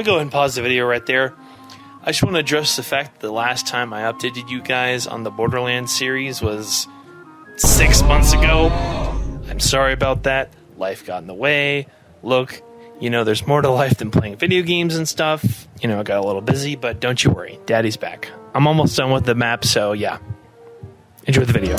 me go ahead and pause the video right there. I just want to address the fact that the last time I updated you guys on the Borderlands series was 6 months ago. I'm sorry about that. Life got in the way. Look, you know, there's more to life than playing video games and stuff. You know, I got a little busy, but don't you worry. Daddy's back. I'm almost done with the map, so yeah. Enjoy the video.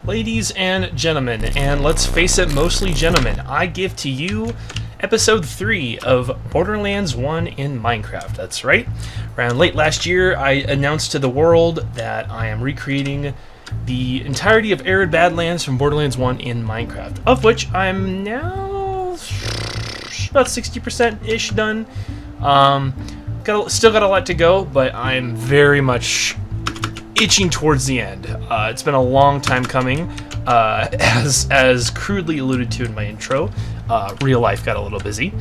Ladies and gentlemen, and let's face it, mostly gentlemen, I give to you episode 3 of Borderlands 1 in Minecraft. That's right. Around late last year, I announced to the world that I am recreating the entirety of Arid Badlands from Borderlands 1 in Minecraft, of which I'm now about 60%-ish done. Still got a lot to go, but I'm very much itching towards the end. It's been a long time coming, as crudely alluded to in my intro. Real life got a little busy,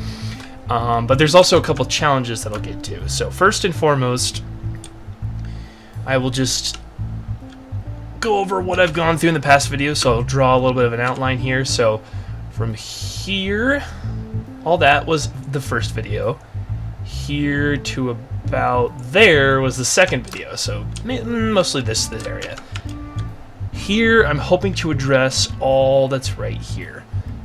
but there's also a couple challenges that I'll get to. So first and foremost, I will just go over what I've gone through in the past video. So I'll draw a little bit of an outline here. So from here, all that was the first video. Here to about there was the second video, so mostly this area. Here I'm hoping to address all that's right here,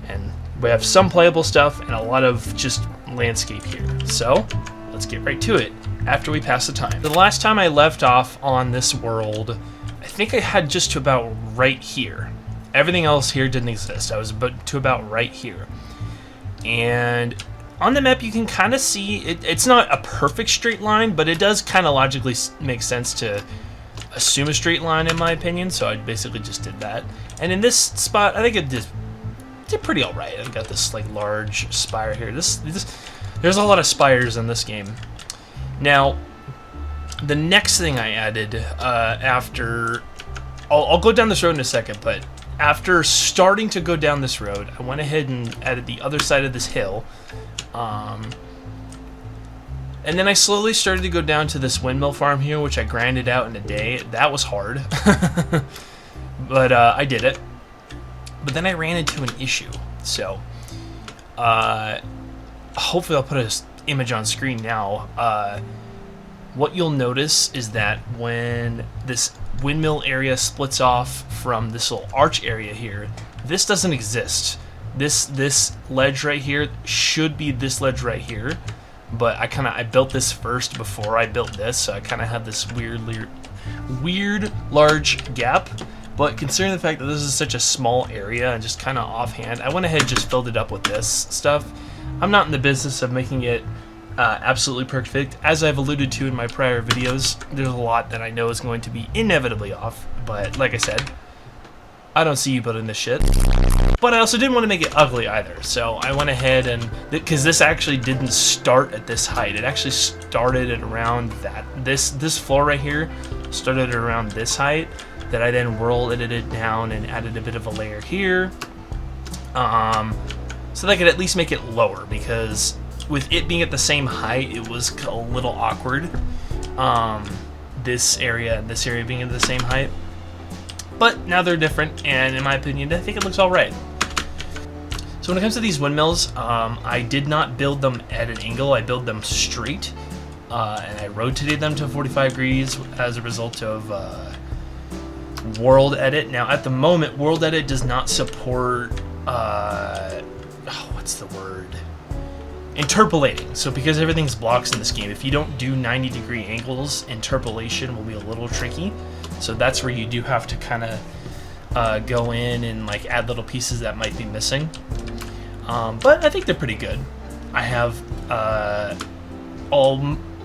and we have some playable stuff and a lot of just landscape here. So let's get right to it after we pass the time. The last time I left off on this world, I think I had just to about right here. Everything else here didn't exist. I was to about right here, and on the map, you can kind of see, it's not a perfect straight line, but it does kind of logically make sense to assume a straight line, in my opinion, so I basically just did that. And in this spot, I think it did pretty alright. I've got this like large spire here. There's a lot of spires in this game. Now, the next thing I added after... I'll go down this road in a second, but after starting to go down this road, I went ahead and added the other side of this hill. And then I slowly started to go down to this windmill farm here, which I grinded out in a day. That was hard, but I did it. But then I ran into an issue. So hopefully I'll put an image on screen now. What you'll notice is that when this windmill area splits off from this little arch area here, this doesn't exist. This ledge right here should be this ledge right here, but I built this first before I built this, so I kind of have this weird large gap. But considering the fact that this is such a small area and just kind of offhand, I went ahead and just filled it up with this stuff. I'm not in the business of making it absolutely perfect. As I've alluded to in my prior videos, there's a lot that I know is going to be inevitably off, but like I said, I don't see you building this shit. But I also didn't want to make it ugly either, so I went ahead and, because this actually didn't start at this height, it actually started at around that, this floor right here started at around this height, that I then world edited down and added a bit of a layer here, so that I could at least make it lower, because with it being at the same height, it was a little awkward, this area and this area being at the same height. But now they're different, and in my opinion, I think it looks alright. So when it comes to these windmills, I did not build them at an angle, I built them straight, and I rotated them to 45 degrees as a result of World Edit. Now at the moment, World Edit does not support, what's the word? Interpolating. So because everything's blocks in this game, if you don't do 90-degree angles, interpolation will be a little tricky. So that's where you do have to kind of go in and like add little pieces that might be missing. But I think they're pretty good. I have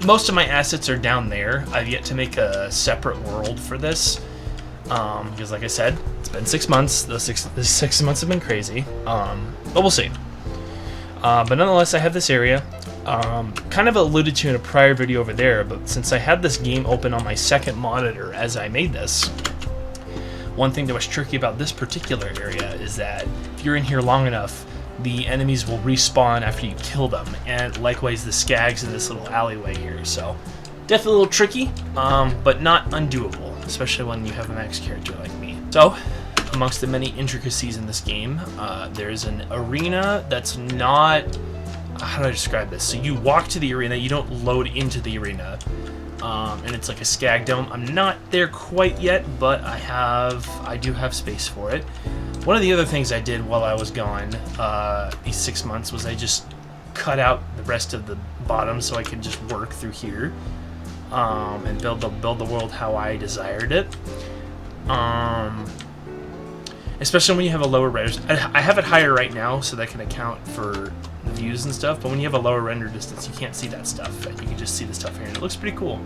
most of my assets are down there. I've yet to make a separate world for this. Because like I said, it's been 6 months. The six months have been crazy. But we'll see. But nonetheless, I have this area. Kind of alluded to in a prior video over there, but since I had this game open on my second monitor as I made this, One thing that was tricky about this particular area is that if you're in here long enough, the enemies will respawn after you kill them, and likewise the skags in this little alleyway here. So definitely a little tricky, but not undoable, especially when you have a max character like me. So amongst the many intricacies in this game, there's an arena that's not, how do I describe this? So you walk to the arena, you don't load into the arena, and it's like a skag dome. I'm not there quite yet, but I do have space for it. One of the other things I did while I was gone these 6 months was I just cut out the rest of the bottom so I could just work through here and build the world how I desired it. Especially when you have a lower render. I have it higher right now so that can account for the views and stuff, but when you have a lower render distance, you can't see that stuff. You can just see the stuff here, and it looks pretty cool.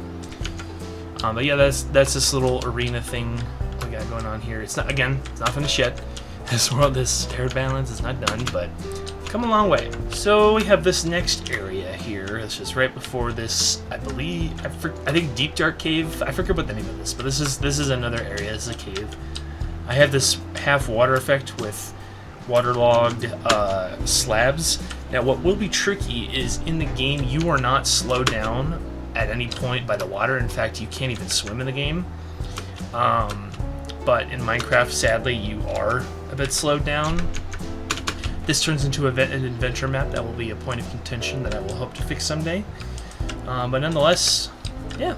But yeah, that's this little arena thing we got going on here. It's not finished yet. This Arid Badlands is not done, but come a long way. So we have this next area here. This is right before this, I think Deep Dark Cave. I forget what the name of this, but this is another area. This is a cave. I have this half water effect with waterlogged slabs. Now what will be tricky is in the game you are not slowed down at any point by the water. In fact, you can't even swim in the game. But in Minecraft, sadly, you are a bit slowed down. This turns into an adventure map that will be a point of contention that I will hope to fix someday. But nonetheless, yeah,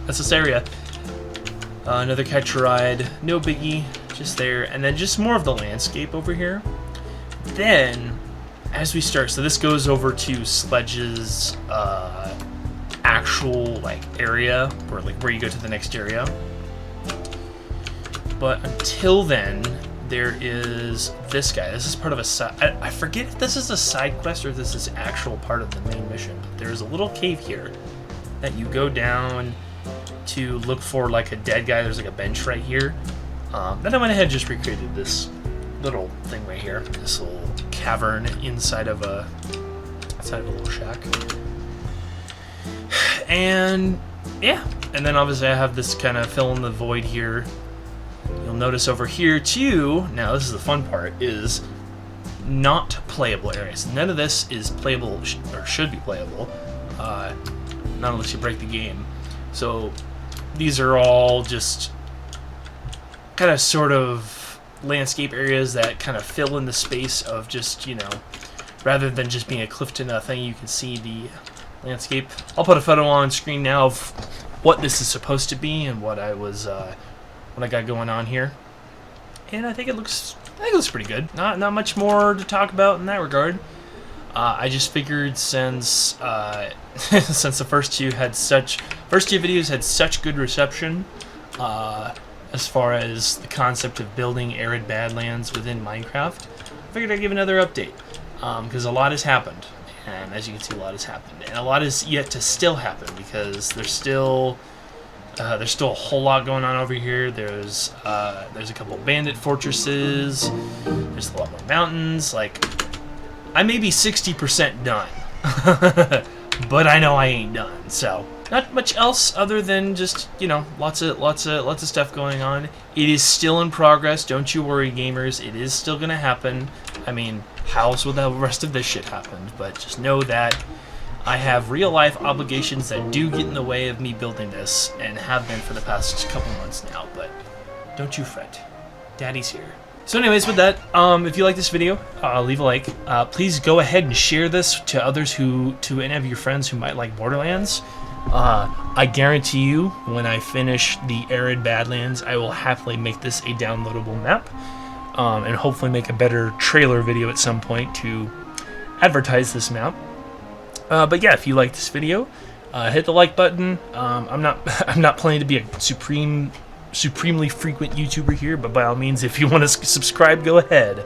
that's this area. Another catch a ride, no biggie, just there, and then just more of the landscape over here. Then, as we start, so this goes over to Sledge's actual area, or where you go to the next area. But until then, there is this guy. This is part of a side. I forget if this is a side quest or if this is actual part of the main mission. But there's a little cave here that you go down to look for a dead guy. There's a bench right here. Then I went ahead and just recreated this little thing right here. This little cavern inside of a little shack. And yeah, and then obviously I have this kind of fill in the void here. You'll notice over here too, now this is the fun part, is not playable areas. None of this is playable, or should be playable, not unless you break the game. So these are all just kind of sort of landscape areas that kind of fill in the space of just, rather than just being a cliff to nothing, you can see the landscape. I'll put a photo on screen now of what this is supposed to be and what I got going on here, and I think it looks pretty good. Not much more to talk about in that regard. I just figured since since the first two videos had such good reception, as far as the concept of building Arid Badlands within Minecraft, I figured I'd give another update, because a lot has happened, and as you can see, a lot has happened, and a lot is yet to still happen, because there's still a whole lot going on over here. There's a couple bandit fortresses. There's a lot more mountains. I may be 60% done, but I know I ain't done. So not much else other than just lots of stuff going on. It is still in progress. Don't you worry, gamers. It is still gonna happen. I mean, how else will the rest of this shit happen? But just know that I have real-life obligations that do get in the way of me building this, and have been for the past couple months now, but don't you fret. Daddy's here. So anyways, with that, if you like this video, leave a like. Please go ahead and share this to others to any of your friends who might like Borderlands. I guarantee you, when I finish the Arid Badlands, I will happily make this a downloadable map, and hopefully make a better trailer video at some point to advertise this map. But yeah, if you like this video, hit the like button. I'm not planning to be a supremely frequent YouTuber here, but by all means, if you want to subscribe, go ahead.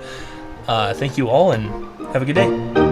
Thank you all, and have a good day.